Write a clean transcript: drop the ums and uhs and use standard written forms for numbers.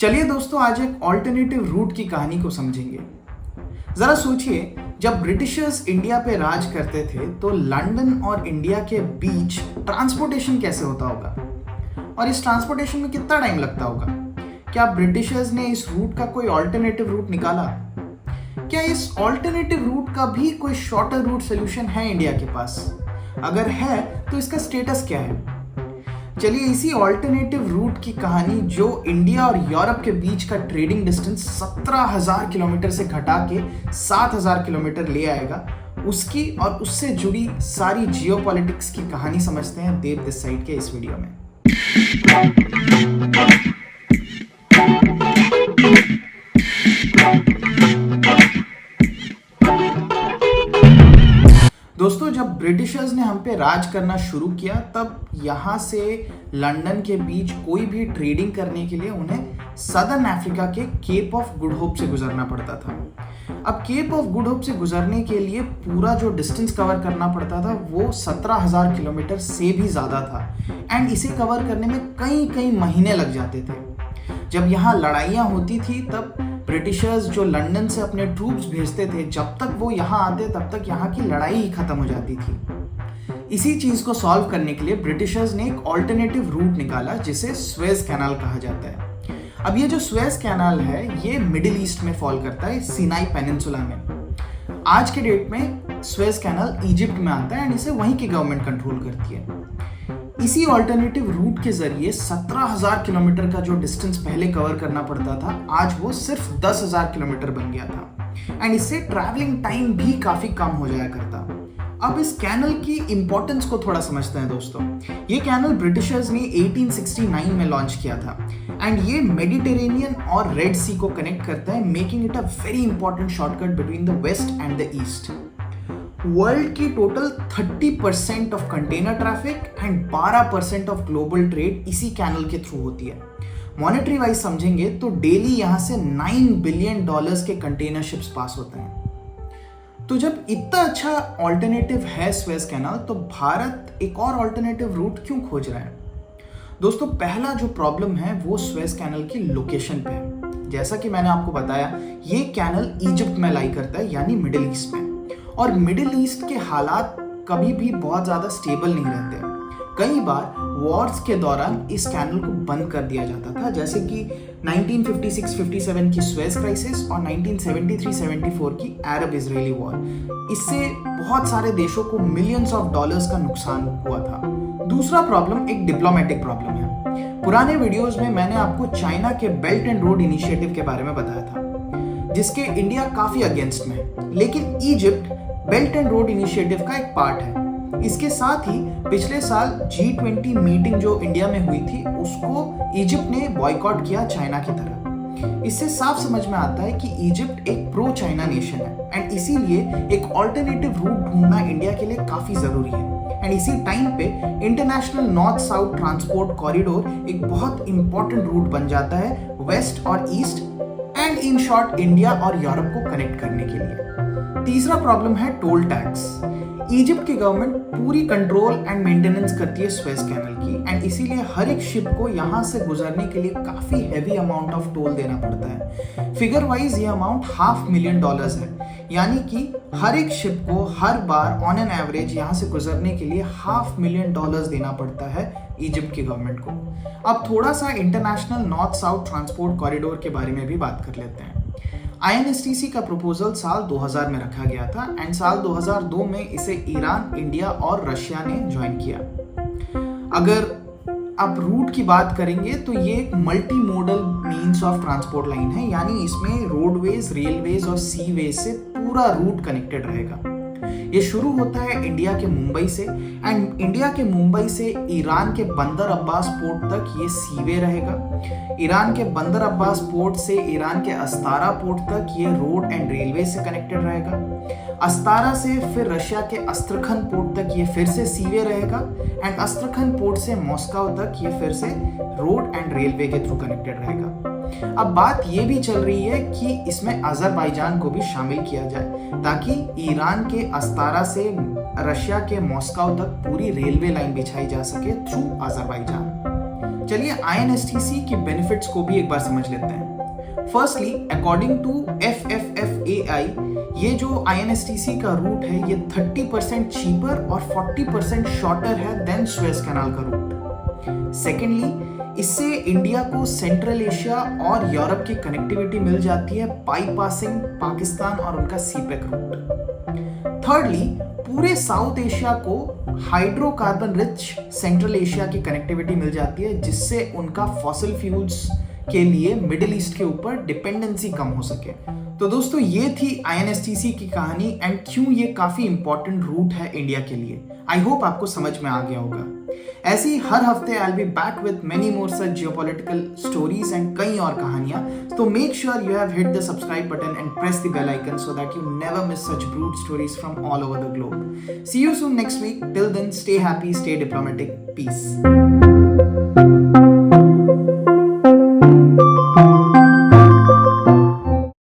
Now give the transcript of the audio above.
चलिए दोस्तों, आज एक ऑल्टरनेटिव रूट की कहानी को समझेंगे। जरा सोचिए, जब ब्रिटिशर्स इंडिया पे राज करते थे तो लंदन और इंडिया के बीच ट्रांसपोर्टेशन कैसे होता होगा और इस ट्रांसपोर्टेशन में कितना टाइम लगता होगा। क्या ब्रिटिशर्स ने इस रूट का कोई ऑल्टरनेटिव रूट निकाला? क्या इस ऑल्टरनेटिव रूट का भी कोई शॉर्टर रूट सोल्यूशन है इंडिया के पास? अगर है तो इसका स्टेटस क्या है? चलिए इसी ऑल्टरनेटिव रूट की कहानी, जो इंडिया और यूरोप के बीच का ट्रेडिंग डिस्टेंस 17,000 किलोमीटर से घटा के 7,000 किलोमीटर ले आएगा, उसकी और उससे जुड़ी सारी जियोपॉलिटिक्स की कहानी समझते हैं देव दिस साइड के इस वीडियो में। दोस्तों, जब ब्रिटिशर्स ने हम पे राज करना शुरू किया तब यहाँ से लंदन के बीच कोई भी ट्रेडिंग करने के लिए उन्हें सदर्न अफ्रीका के केप ऑफ गुड होप से गुजरना पड़ता था। अब केप ऑफ गुड होप से गुजरने के लिए पूरा जो डिस्टेंस कवर करना पड़ता था वो 17,000 किलोमीटर से भी ज़्यादा था एंड इसे कवर करने में कई कई महीने लग जाते थे। जब यहाँ लड़ाइयाँ होती थी तब ब्रिटिशर्स जो लंदन से अपने ट्रूप्स भेजते थे, जब तक वो यहाँ आते तब तक यहाँ की लड़ाई ही खत्म हो जाती थी। इसी चीज को सॉल्व करने के लिए ब्रिटिशर्स ने एक ऑल्टरनेटिव रूट निकाला जिसे स्वेज कैनाल कहा जाता है। अब ये जो स्वेज कैनाल है ये मिडिल ईस्ट में फॉल करता है, सिनाई पेनिनसुला में। आज के डेट में स्वेज कैनाल इजिप्ट में आता है एंड इसे वहीं की गवर्नमेंट कंट्रोल करती है। इसी ऑल्टरनेटिव रूट के जरिए 17,000 किलोमीटर का जो डिस्टेंस पहले कवर करना पड़ता था, आज वो सिर्फ 10,000 किलोमीटर बन गया था एंड इससे ट्रैवलिंग टाइम भी काफी कम हो जाया करता। अब इस कैनल की इंपॉर्टेंस को थोड़ा समझते हैं दोस्तों। ये कैनल ब्रिटिशर्स ने 1869 में लॉन्च किया था एंड ये मेडिटेरेनियन और रेड सी को कनेक्ट करता है, making it a very important shortcut between the west and the east. World की total 30% of container traffic and 12% of global trade इसी कैनल के थ्रू होती है। मॉनेटरी वाइज समझेंगे तो डेली यहां से $9 बिलियन के कंटेनर शिप्स पास होते हैं। तो जब इतना अच्छा ऑल्टरनेटिव है स्वेज कैनाल, तो भारत एक और ऑल्टरनेटिव रूट क्यों खोज रहा है? दोस्तों, पहला जो प्रॉब्लम है वो स्वेज कैनल की लोकेशन पे है। जैसा कि मैंने आपको बताया, ये कैनल इजिप्ट में लाई करता है, यानी मिडिल ईस्ट में। और मिडिल ईस्ट के हालात कभी भी बहुत ज़्यादा स्टेबल नहीं रहते। कई बार वॉर्स के दौरान इस कैनल को बंद कर दिया जाता था, जैसे कि 1956-57 की स्वेज क्राइसिस और 1973-74 की अरब इजरायली वॉर। इससे बहुत सारे देशों को मिलियंस ऑफ डॉलर्स का नुकसान हुआ था। दूसरा प्रॉब्लम एक डिप्लोमेटिक प्रॉब्लम है। पुराने वीडियोस में मैंने आपको चाइना के बेल्ट एंड रोड इनिशिएटिव के बारे में बताया था, जिसके इंडिया काफी अगेंस्ट में है, लेकिन Egypt belt and road initiative का एक पार्ट है। इसके साथ ही पिछले साल G20 मीटिंग जो इंडिया में हुई थी, उसको इजिप्ट ने बॉयकॉट किया चाइना की तरह। इससे साफ समझ में आता है कि इजिप्ट एक प्रो चाइना नेशन है एंड इसीलिए एक ऑल्टरनेटिव रूट ढूंढना इंडिया के लिए काफी जरूरी है। एंड इसी टाइम पे international north south transport corridor एक बहुत इंपॉर्टेंट रूट बन जाता है वेस्ट और east and in short India और यूरोप को कनेक्ट करने के लिए। तीसरा प्रॉब्लम है टोल टैक्स। इजिप्ट की गवर्नमेंट पूरी कंट्रोल एंड मेंटेनेंस करती है स्वेज कैनल की एंड इसीलिए हर एक शिप को यहाँ से गुजरने के लिए काफी हैवी अमाउंट ऑफ टोल देना पड़ता है। फिगर वाइज ये अमाउंट $500,000 है, यानी कि हर एक शिप को हर बार ऑन एन एवरेज यहाँ से गुजरने के लिए $500,000 देना पड़ता है इजिप्ट की गवर्नमेंट को। अब थोड़ा सा international north south transport corridor के बारे में भी बात कर लेते हैं। INSTC का प्रपोजल साल 2000 में रखा गया था एंड साल 2002 में इसे ईरान, इंडिया और रशिया ने ज्वाइन किया। अगर आप रूट की बात करेंगे तो ये एक multi modal means of transport line है, यानी इसमें रोडवेज, रेलवेज और सीवेज से पूरा रूट कनेक्टेड रहेगा। ये शुरू होता है इंडिया के मुंबई से एंड इंडिया के मुंबई से ईरान के बंदर अब्बास पोर्ट तक ये सीवे रहेगा। ईरान के बंदर अब्बास पोर्ट से ईरान के अस्तारा पोर्ट तक ये रोड एंड रेलवे से कनेक्टेड रहेगा। अस्तारा से फिर रशिया के अस्त्रखन पोर्ट तक ये फिर से सीवे रहेगा एंड अस्त्रखन पोर्ट से मॉस्को तक ये फिर से रोड एंड रेलवे के थ्रू कनेक्टेड रहेगा। अब बात ये भी चल रही है कि इसमें अजरबैजान को भी शामिल किया जाए, ताकि ईरान के अस्तारा से रशिया के मॉस्को तक पूरी रेलवे लाइन बिछाई जा सके थ्रू अजरबैजान। चलिए INSTC की बेनिफिट्स को भी एक बार समझ लेते हैं। फर्स्टली, अकॉर्डिंग टू FFFAI, ये जो INSTC का रूट है ये 30% चीपर और 40% शॉर्टर है देन सुएज कैनाल का रूट। सेकेंडली, इससे इंडिया को सेंट्रल एशिया और यूरोप की कनेक्टिविटी मिल जाती है बाईपासिंग पाकिस्तान और उनका सीपेक रूट। थर्डली, पूरे साउथ एशिया को हाइड्रोकार्बन रिच सेंट्रल एशिया की कनेक्टिविटी मिल जाती है जिससे उनका फॉसिल फ्यूल्स के लिए मिडिल ईस्ट के ऊपर डिपेंडेंसी कम हो सके। तो दोस्तों, ये थी INSTC की कहानी एंड क्यों ये काफी इंपॉर्टेंट रूट है इंडिया के लिए। आई होप आपको समझ में आ गया होगा। ऐसे ही हर हफ्ते I will be back with many more such geopolitical stories and कई और कहानियां। तो make sure you have hit the subscribe button and press the bell icon so that you never miss such Brut stories from all over the globe. See you soon next week. Till then, stay happy, stay diplomatic, piece.